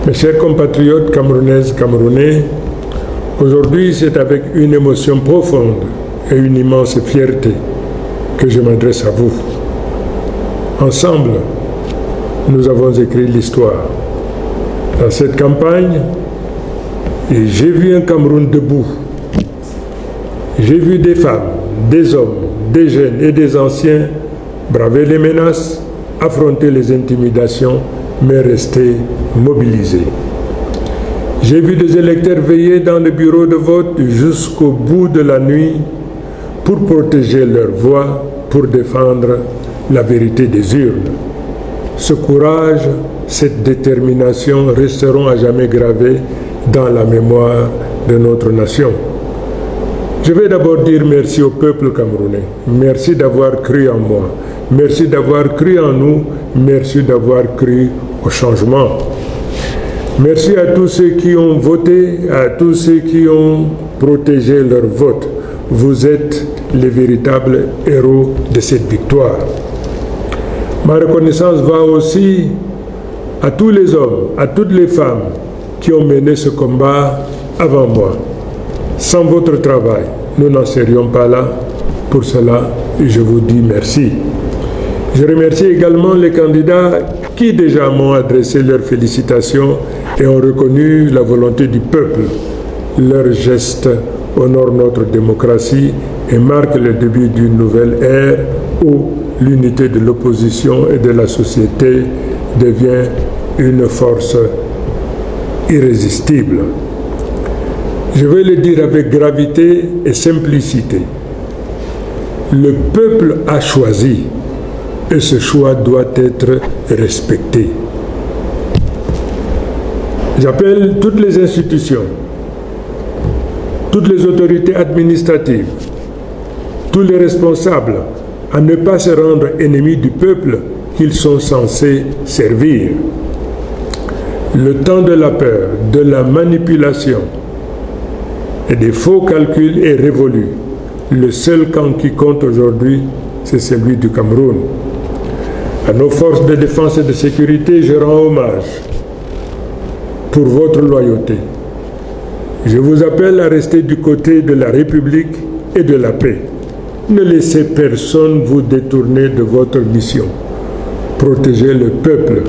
Mes chers compatriotes camerounaises, camerounais, aujourd'hui c'est avec une émotion profonde et une immense fierté que je m'adresse à vous. Ensemble, nous avons écrit l'histoire. Dans cette campagne, j'ai vu un Cameroun debout. J'ai vu des femmes, des hommes, des jeunes et des anciens braver les menaces, affronter les intimidations, mais rester mobilisés. J'ai vu des électeurs veiller dans le bureau de vote jusqu'au bout de la nuit pour protéger leur voix, pour défendre la vérité des urnes. Ce courage, cette détermination resteront à jamais gravés dans la mémoire de notre nation. Je vais d'abord dire merci au peuple camerounais. Merci d'avoir cru en moi. Merci d'avoir cru en nous. Merci d'avoir cru au changement. Merci à tous ceux qui ont voté, à tous ceux qui ont protégé leur vote. Vous êtes les véritables héros de cette victoire. Ma reconnaissance va aussi à tous les hommes, à toutes les femmes qui ont mené ce combat avant moi. Sans votre travail, nous n'en serions pas là. Pour cela, je vous dis merci. Je remercie également les candidats qui déjà m'ont adressé leurs félicitations et ont reconnu la volonté du peuple. Leurs gestes honorent notre démocratie et marquent le début d'une nouvelle ère où l'unité de l'opposition et de la société devient une force irrésistible. Je vais le dire avec gravité et simplicité. Le peuple a choisi et ce choix doit être respecté. J'appelle toutes les institutions, toutes les autorités administratives, tous les responsables à ne pas se rendre ennemis du peuple qu'ils sont censés servir. Le temps de la peur, de la manipulation et des faux calculs est révolu. Le seul camp qui compte aujourd'hui, c'est celui du Cameroun. À nos forces de défense et de sécurité, je rends hommage pour votre loyauté. Je vous appelle à rester du côté de la République et de la paix. Ne laissez personne vous détourner de votre mission. Protégez le peuple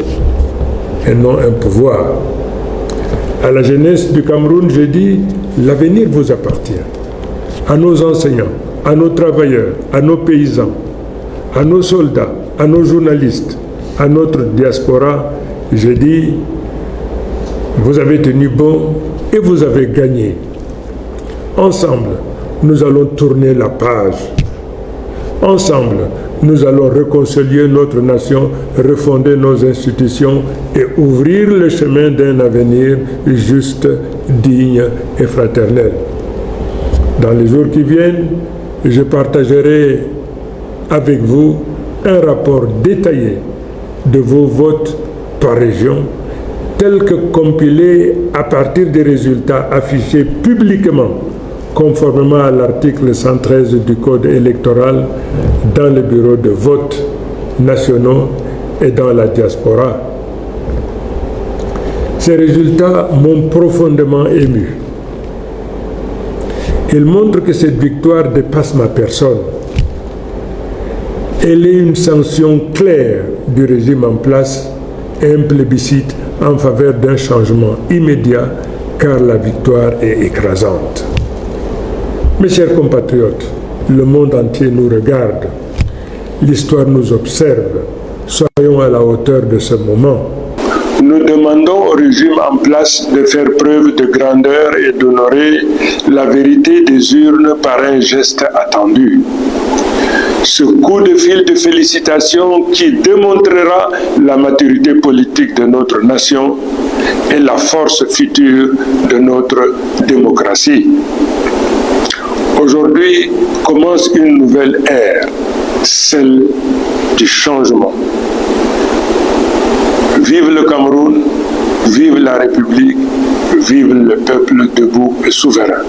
et non un pouvoir. À la jeunesse du Cameroun, je dis, l'avenir vous appartient. À nos enseignants, à nos travailleurs, à nos paysans, à nos soldats, à nos journalistes, à notre diaspora, je dis, vous avez tenu bon et vous avez gagné. Ensemble, nous allons tourner la page. Ensemble, nous allons réconcilier notre nation, refonder nos institutions et ouvrir le chemin d'un avenir juste, digne et fraternel. Dans les jours qui viennent, je partagerai avec vous un rapport détaillé de vos votes par région, tel que compilé à partir des résultats affichés publiquement, conformément à l'article 113 du Code électoral, dans les bureaux de vote nationaux et dans la diaspora. Ces résultats m'ont profondément ému. Ils montrent que cette victoire dépasse ma personne. Elle est une sanction claire du régime en place et un plébiscite en faveur d'un changement immédiat, car la victoire est écrasante. Mes chers compatriotes, le monde entier nous regarde. L'histoire nous observe. Soyons à la hauteur de ce moment. Nous demandons au régime en place de faire preuve de grandeur et d'honorer la vérité des urnes par un geste attendu. Ce coup de fil de félicitations qui démontrera la maturité politique de notre nation et la force future de notre démocratie. Aujourd'hui commence une nouvelle ère, celle du changement. Vive le Cameroun, vive la République, vive le peuple debout et souverain.